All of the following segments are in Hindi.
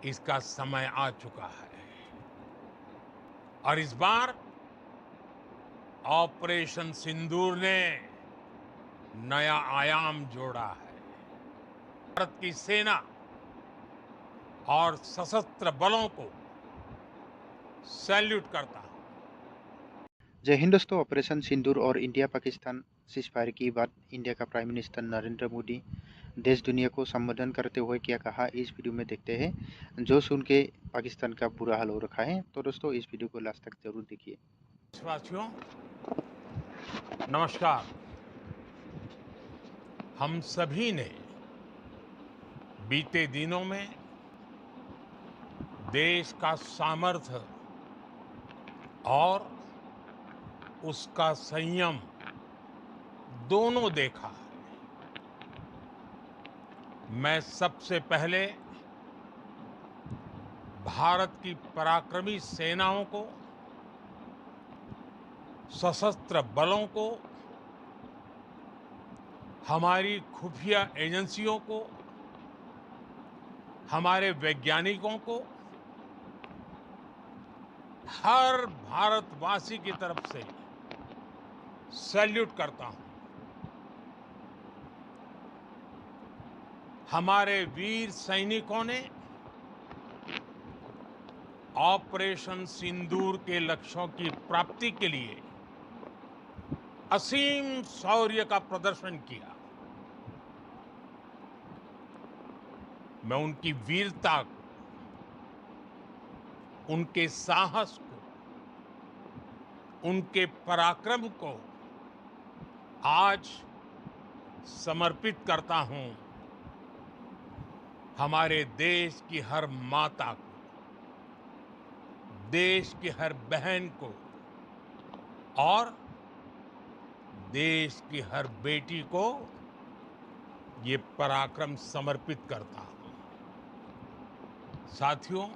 इसका समय आ चुका है और इस बार ऑपरेशन सिंदूर ने नया आयाम जोड़ा है। भारत की सेना और सशस्त्र बलों को सैल्यूट करता हूं। जय हिंद दोस्तों। ऑपरेशन सिंदूर और इंडिया पाकिस्तान सीजफायर की बात इंडिया का प्राइम मिनिस्टर नरेंद्र मोदी देश दुनिया को संबोधन करते हुए क्या कहा, इस वीडियो में देखते हैं। जो सुन के पाकिस्तान का बुरा हाल हो रखा है। तो दोस्तों इस वीडियो को लास्ट तक जरूर देखिए। देशवासियों, नमस्कार। हम सभी ने बीते दिनों में देश का सामर्थ्य और उसका संयम दोनों देखा है। मैं सबसे पहले भारत की पराक्रमी सेनाओं को, सशस्त्र बलों को, हमारी खुफिया एजेंसियों को, हमारे वैज्ञानिकों को, हर भारतवासी की तरफ से सैल्यूट करता हूं। हमारे वीर सैनिकों ने ऑपरेशन सिंदूर के लक्ष्यों की प्राप्ति के लिए असीम शौर्य का प्रदर्शन किया। मैं उनकी वीरता को, उनके साहस को, उनके पराक्रम को आज समर्पित करता हूं हमारे देश की हर माता को, देश की हर बहन को और देश की हर बेटी को ये पराक्रम समर्पित करता हूं। साथियों,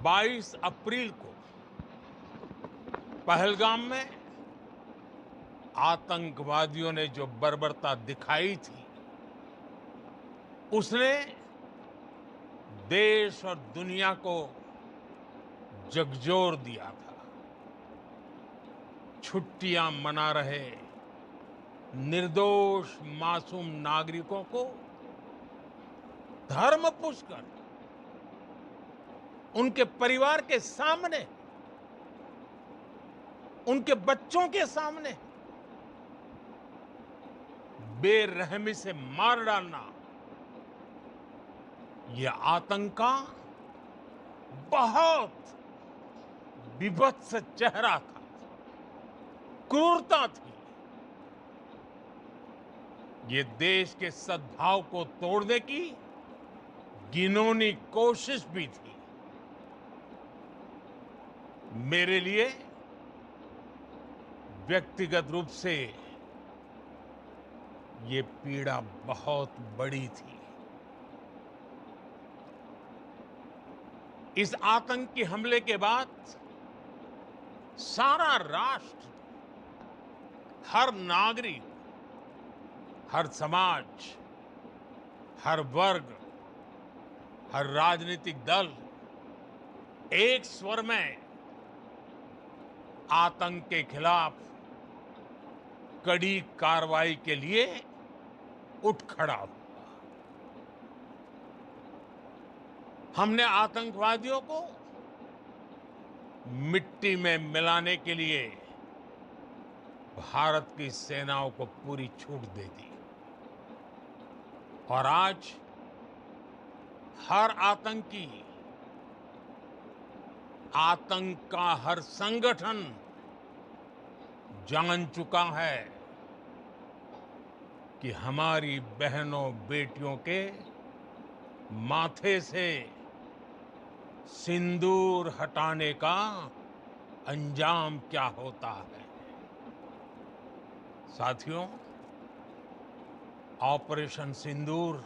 22 अप्रैल को पहलगाम में आतंकवादियों ने जो बर्बरता दिखाई थी, उसने देश और दुनिया को झकझोर दिया था। छुट्टियां मना रहे निर्दोष मासूम नागरिकों को धर्म पुष्कर उनके परिवार के सामने, उनके बच्चों के सामने बेरहमी से मार डालना, यह आतंक का बहुत विभत्स चेहरा था, क्रूरता थी। ये देश के सद्भाव को तोड़ने की घिनौनी कोशिश भी थी। मेरे लिए व्यक्तिगत रूप से ये पीड़ा बहुत बड़ी थी। इस आतंकी हमले के बाद सारा राष्ट्र, हर नागरिक, हर समाज, हर वर्ग, हर राजनीतिक दल एक स्वर में आतंक के खिलाफ कड़ी कार्रवाई के लिए उठ खड़ा हुआ। हमने आतंकवादियों को मिट्टी में मिलाने के लिए भारत की सेनाओं को पूरी छूट दे दी और आज हर आतंकी, आतंक का हर संगठन जान चुका है कि हमारी बहनों बेटियों के माथे से सिंदूर हटाने का अंजाम क्या होता है। साथियों, ऑपरेशन सिंदूर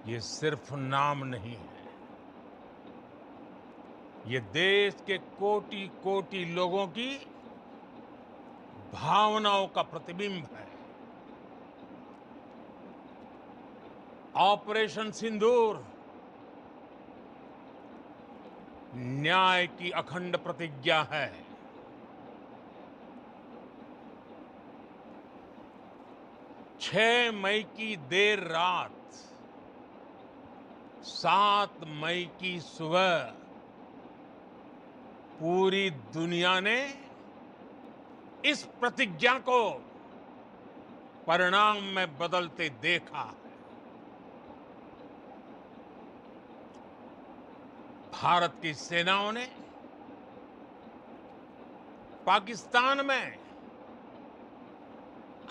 ये सिर्फ नाम नहीं है, ये देश के कोटि कोटि लोगों की भावनाओं का प्रतिबिंब है। ऑपरेशन सिंदूर न्याय की अखंड प्रतिज्ञा है। 6 मई की देर रात, 7 मई की सुबह पूरी दुनिया ने इस प्रतिज्ञा को परिणाम में बदलते देखा है। भारत की सेनाओं ने पाकिस्तान में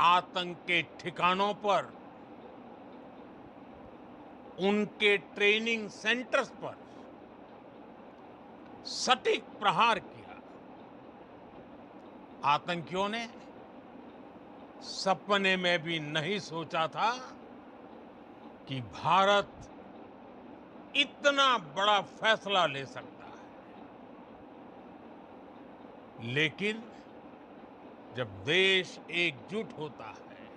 आतंक के ठिकानों पर, उनके ट्रेनिंग सेंटर्स पर सटीक प्रहार किया। आतंकियों ने सपने में भी नहीं सोचा था कि भारत इतना बड़ा फैसला ले सकता है। लेकिन जब देश एकजुट होता है,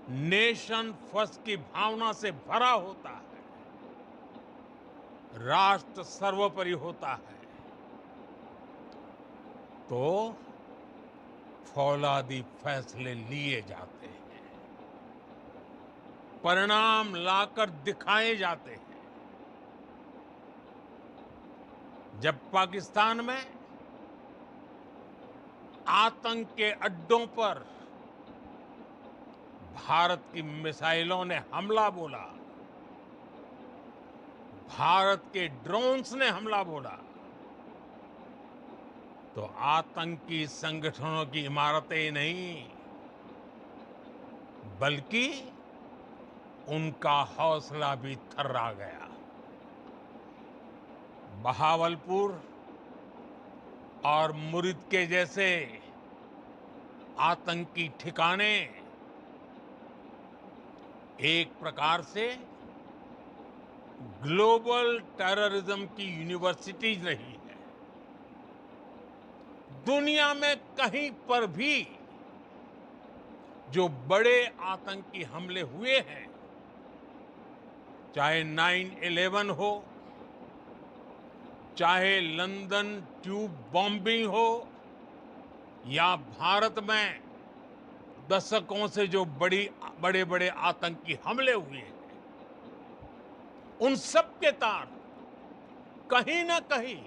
नेशन फर्स्ट की भावना से भरा होता है, राष्ट्र सर्वोपरि होता है, तो फौलादी फैसले लिए जाते हैं, परिणाम लाकर दिखाए जाते हैं। जब पाकिस्तान में आतंक के अड्डों पर भारत की मिसाइलों ने हमला बोला, भारत के ड्रोन्स ने हमला बोला, तो आतंकी संगठनों की इमारतें नहीं, बल्कि उनका हौसला भी थर्रा गया। बहावलपुर और मुरिद के जैसे आतंकी ठिकाने एक प्रकार से ग्लोबल टेररिज्म की यूनिवर्सिटीज रही है। दुनिया में कहीं पर भी जो बड़े आतंकी हमले हुए हैं, चाहे 9/11 हो, चाहे लंदन ट्यूब बॉम्बिंग हो, या भारत में दशकों से जो बड़े बड़े आतंकी हमले हुए हैं, उन सब के तार कहीं ना कहीं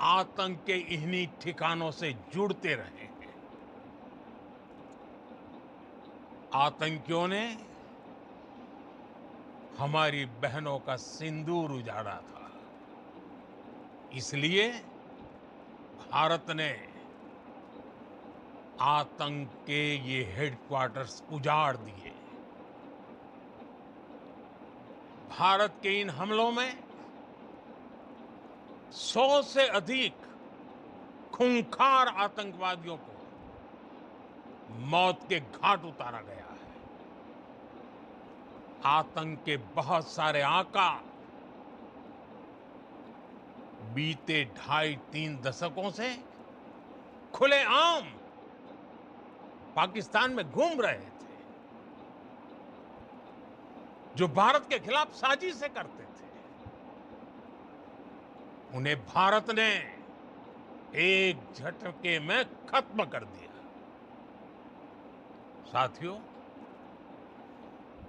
आतंक के इन्हीं ठिकानों से जुड़ते रहे हैं। आतंकियों ने हमारी बहनों का सिंदूर उजाड़ा था, इसलिए भारत ने आतंक के ये हेडक्वार्टर्स उजाड़ दिए। भारत के इन हमलों में 100 से अधिक खूंखार आतंकवादियों को मौत के घाट उतारा गया है। आतंक के बहुत सारे आका बीते 2.5-3 दशकों से खुलेआम पाकिस्तान में घूम रहे थे, जो भारत के खिलाफ साजिशें करते थे। उन्हें भारत ने एक झटके में खत्म कर दिया। साथियों,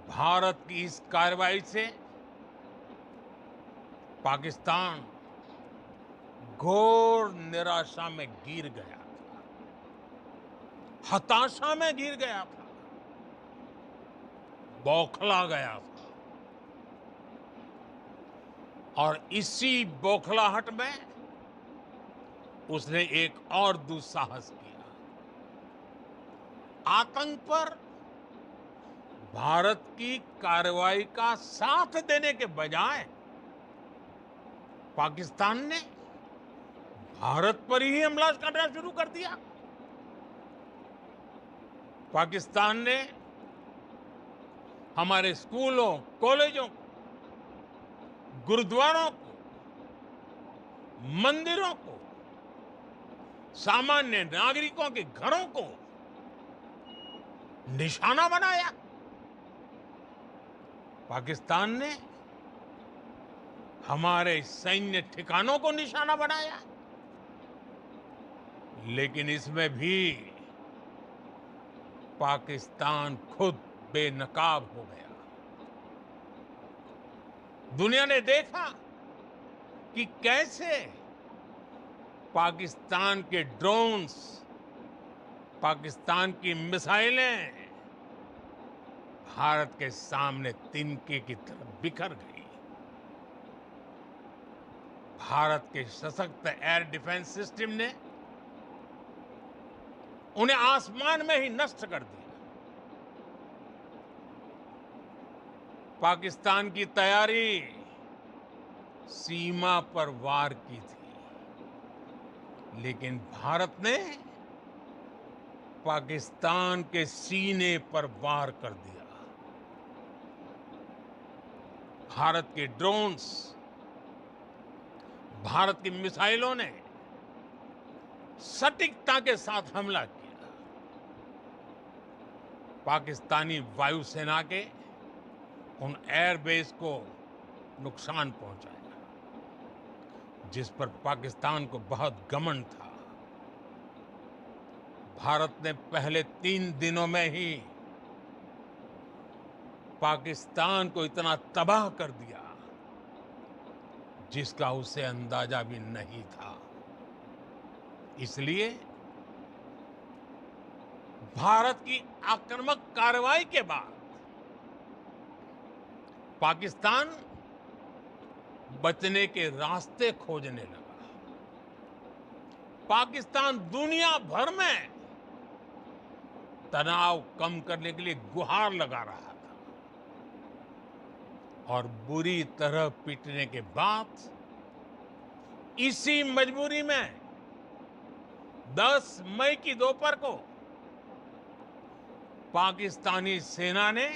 भारत की इस कार्रवाई से पाकिस्तान घोर निराशा में गिर गया था, हताशा में गिर गया था, बौखला गया था। और इसी बौखलाहट में उसने एक और दुस्साहस किया। आतंक पर भारत की कार्रवाई का साथ देने के बजाय पाकिस्तान ने भारत पर ही हमला करना शुरू कर दिया। पाकिस्तान ने हमारे स्कूलों, कॉलेजों को, गुरुद्वारों को, मंदिरों को, सामान्य नागरिकों के घरों को निशाना बनाया। पाकिस्तान ने हमारे सैन्य ठिकानों को निशाना बनाया, लेकिन इसमें भी पाकिस्तान खुद बेनकाब हो गया। दुनिया ने देखा कि कैसे पाकिस्तान के ड्रोन्स, पाकिस्तान की मिसाइलें भारत के सामने तिनके की तरह बिखर गई। भारत के सशक्त एयर डिफेंस सिस्टम ने उन्हें आसमान में ही नष्ट कर दिया। पाकिस्तान की तैयारी सीमा पर वार की थी, लेकिन भारत ने पाकिस्तान के सीने पर वार कर दिया। भारत के ड्रोन्स, भारत की मिसाइलों ने सटीकता के साथ हमला किया। पाकिस्तानी वायुसेना के उन एयरबेस को नुकसान पहुंचाया, जिस पर पाकिस्तान को बहुत घमंड था। भारत ने पहले 3 दिनों में ही पाकिस्तान को इतना तबाह कर दिया, जिसका उसे अंदाजा भी नहीं था। इसलिए भारत की आक्रामक कार्रवाई के बाद पाकिस्तान बचने के रास्ते खोजने लगा। पाकिस्तान दुनिया भर में तनाव कम करने के लिए गुहार लगा रहा था, और बुरी तरह पीटने के बाद इसी मजबूरी में 10 मई की दोपहर को पाकिस्तानी सेना ने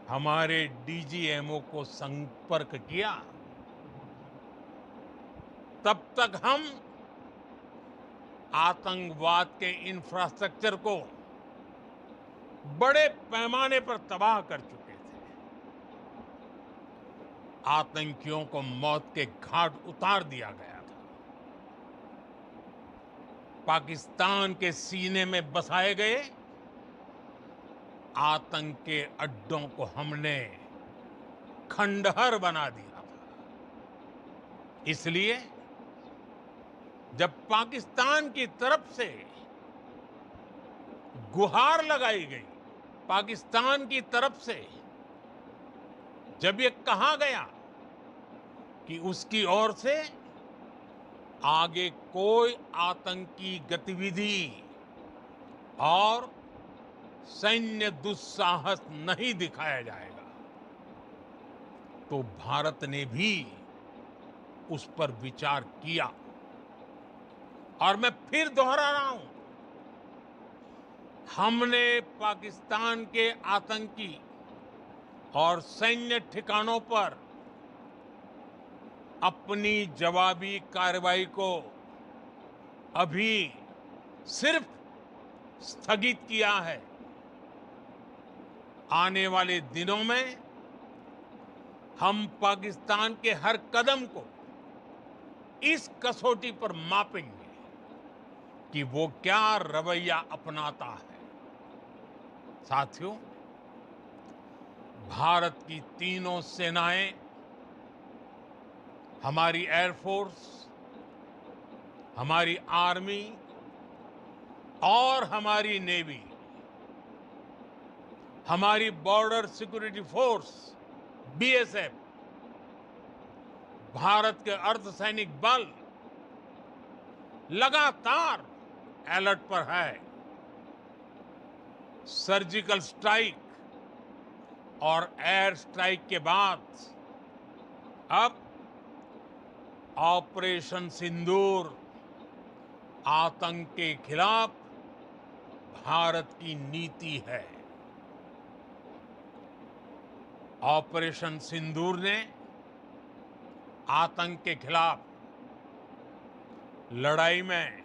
हमारे डीजीएमओ को संपर्क किया। तब तक हम आतंकवाद के इंफ्रास्ट्रक्चर को बड़े पैमाने पर तबाह कर चुके थे। आतंकियों को मौत के घाट उतार दिया गया था। पाकिस्तान के सीने में बसाए गए आतंक के अड्डों को हमने खंडहर बना दिया था। इसलिए जब पाकिस्तान की तरफ से गुहार लगाई गई, पाकिस्तान की तरफ से जब ये कहा गया कि उसकी ओर से आगे कोई आतंकी गतिविधि और सैन्य दुस्साहस नहीं दिखाया जाएगा, तो भारत ने भी उस पर विचार किया। और मैं फिर दोहरा रहा हूं, हमने पाकिस्तान के आतंकी और सैन्य ठिकानों पर अपनी जवाबी कार्रवाई को अभी सिर्फ स्थगित किया है। आने वाले दिनों में हम पाकिस्तान के हर कदम को इस कसौटी पर मापेंगे कि वो क्या रवैया अपनाता है। साथियों, भारत की तीनों सेनाएं, हमारी एयरफोर्स, हमारी आर्मी और हमारी नेवी, हमारी border security force BSF, Bharat के अर्धसैनिक बल लगातार अलर्ट पर है। सर्जिकल स्ट्राइक और एयर स्ट्राइक के बाद अब ऑपरेशन सिंदूर आतंक के खिलाफ भारत की नीति है। ऑपरेशन सिंदूर ने आतंक के खिलाफ लड़ाई में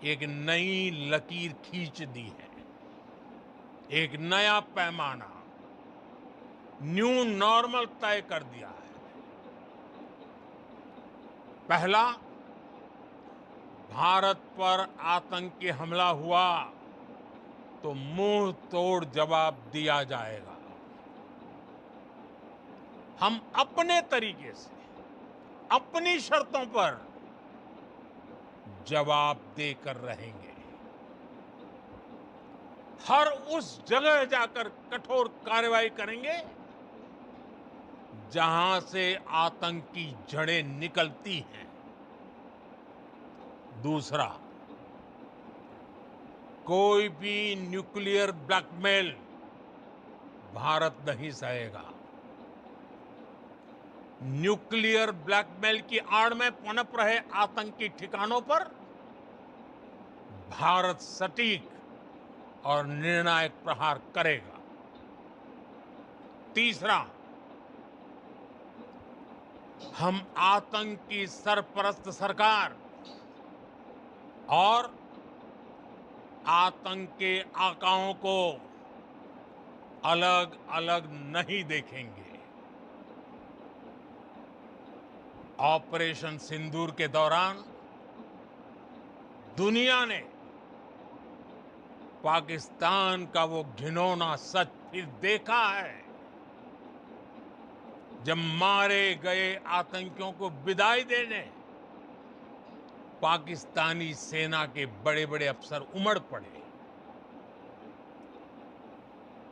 एक नई लकीर खींच दी है, एक नया पैमाना। न्यू नॉर्मल तय कर दिया है। पहला, भारत पर आतंकी हमला हुआ तो मुंह तोड़ जवाब दिया जाएगा। हम अपने तरीके से, अपनी शर्तों पर जवाब देकर रहेंगे। हर उस जगह जाकर कठोर कार्रवाई करेंगे जहां से आतंक की जड़ें निकलती हैं। दूसरा, कोई भी न्यूक्लियर ब्लैकमेल भारत नहीं सहेगा। न्यूक्लियर ब्लैकमेल की आड़ में पनप रहे आतंकी ठिकानों पर भारत सटीक और निर्णायक प्रहार करेगा। तीसरा, हम आतंक की सरपरस्त सरकार और आतंक के आकाओं को अलग अलग नहीं देखेंगे। ऑपरेशन सिंदूर के दौरान दुनिया ने पाकिस्तान का वो घिनौना सच फिर देखा है, जब मारे गए आतंकियों को विदाई देने पाकिस्तानी सेना के बड़े बड़े अफसर उमड़ पड़े।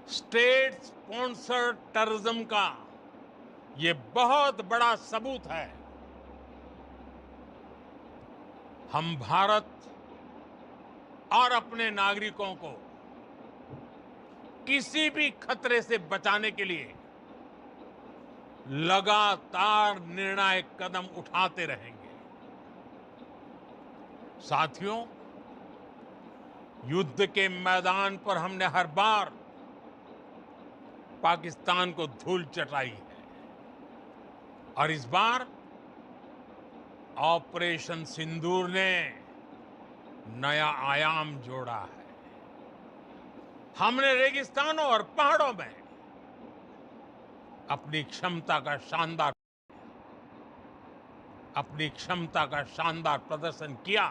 स्टेट स्पॉन्सर्ड टेररिज्म का ये बहुत बड़ा सबूत है। हम भारत और अपने नागरिकों को किसी भी खतरे से बचाने के लिए लगातार निर्णायक कदम उठाते रहेंगे। साथियों, युद्ध के मैदान पर हमने हर बार पाकिस्तान को धूल चटाई है और इस बार ऑपरेशन सिंदूर ने नया आयाम जोड़ा है। हमने रेगिस्तानों और पहाड़ों में अपनी क्षमता का शानदार प्रदर्शन किया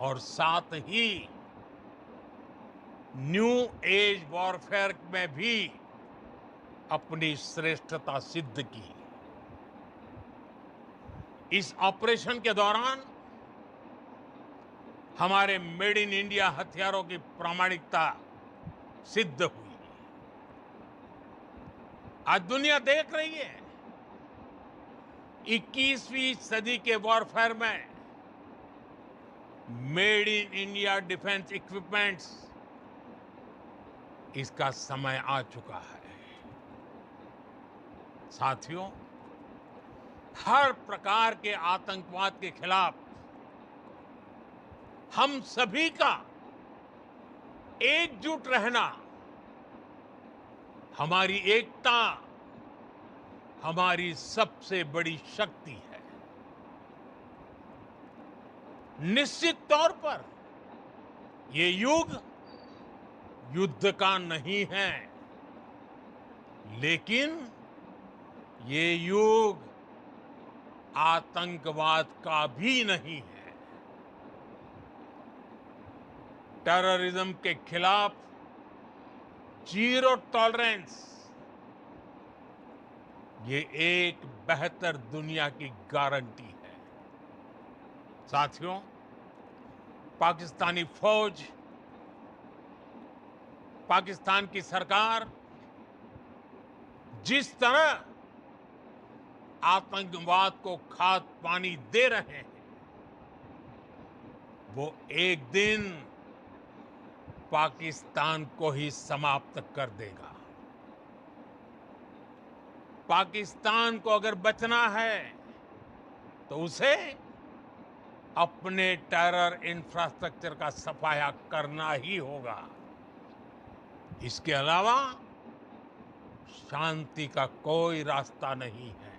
और साथ ही न्यू एज वॉरफेयर में भी अपनी श्रेष्ठता सिद्ध की। इस ऑपरेशन के दौरान हमारे मेड इन इंडिया हथियारों की प्रामाणिकता सिद्ध हुई। आज दुनिया देख रही है 21वीं सदी के वॉरफेयर में made in India defence equipments, इसका समय आ चुका है। साथियों, हर प्रकार के आतंकवाद के खिलाफ हम सभी का एकजुट रहना, हमारी एकता हमारी सबसे बड़ी शक्ति है। निश्चित तौर पर ये युग युद्ध का नहीं है, लेकिन ये युग आतंकवाद का भी नहीं है। टेररिज्म के खिलाफ जीरो टॉलरेंस, ये एक बेहतर दुनिया की गारंटी है। साथियों, पाकिस्तानी फौज, पाकिस्तान की सरकार जिस तरह आतंकवाद को खाद पानी दे रहे हैं, वो एक दिन पाकिस्तान को ही समाप्त कर देगा। पाकिस्तान को अगर बचना है तो उसे अपने टेरर इंफ्रास्ट्रक्चर का सफाया करना ही होगा। इसके अलावा शांति का कोई रास्ता नहीं है।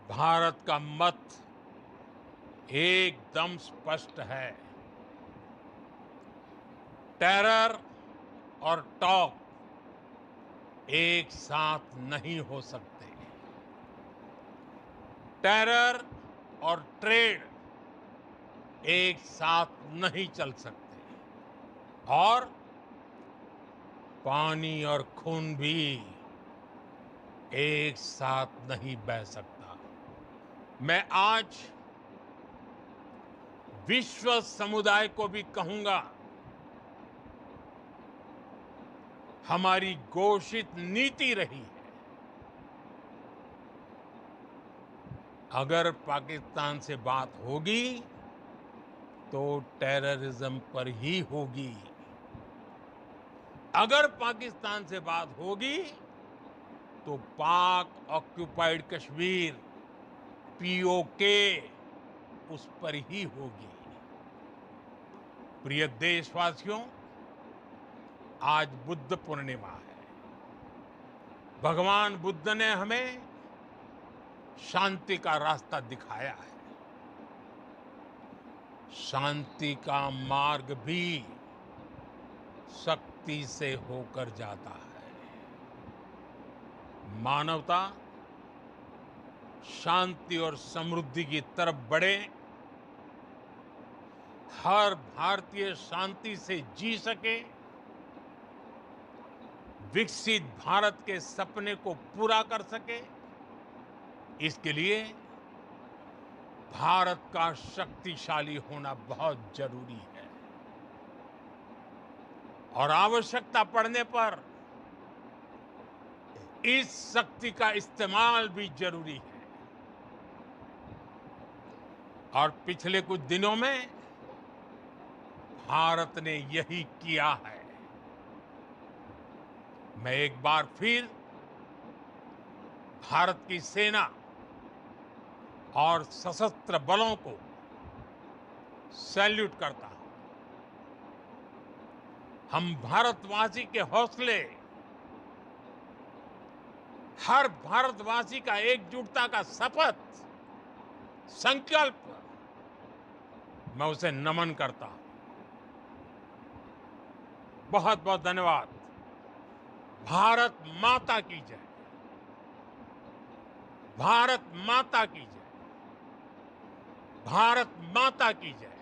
भारत का मत एकदम स्पष्ट है। टेरर और टॉक एक साथ नहीं हो सकते। टेरर और ट्रेड एक साथ नहीं चल सकते और पानी और खून भी एक साथ नहीं बह सकता। मैं आज विश्व समुदाय को भी कहूंगा, हमारी घोषित नीति रही है, अगर पाकिस्तान से बात होगी तो टेररिज्म पर ही होगी। अगर पाकिस्तान से बात होगी तो पाक ऑक्युपाइड कश्मीर पीओके उस पर ही होगी। प्रिय देशवासियों, आज बुद्ध पूर्णिमा है। भगवान बुद्ध ने हमें शांति का रास्ता दिखाया है। शांति का मार्ग भी शक्ति से होकर जाता है। मानवता शांति और समृद्धि की तरफ बढ़े, हर भारतीय शांति से जी सके, विकसित भारत के सपने को पूरा कर सके, इसके लिए भारत का शक्तिशाली होना बहुत जरूरी है। और आवश्यकता पड़ने पर इस शक्ति का इस्तेमाल भी जरूरी है। और पिछले कुछ दिनों में भारत ने यही किया है। मैं एक बार फिर भारत की सेना और सशस्त्र बलों को सैल्यूट करता हूं। हम भारतवासी के हौसले, हर भारतवासी का एकजुटता का शपथ, संकल्प, मैं उसे नमन करता हूं। बहुत बहुत धन्यवाद। भारत माता की जय। भारत माता की जय। भारत माता की जय।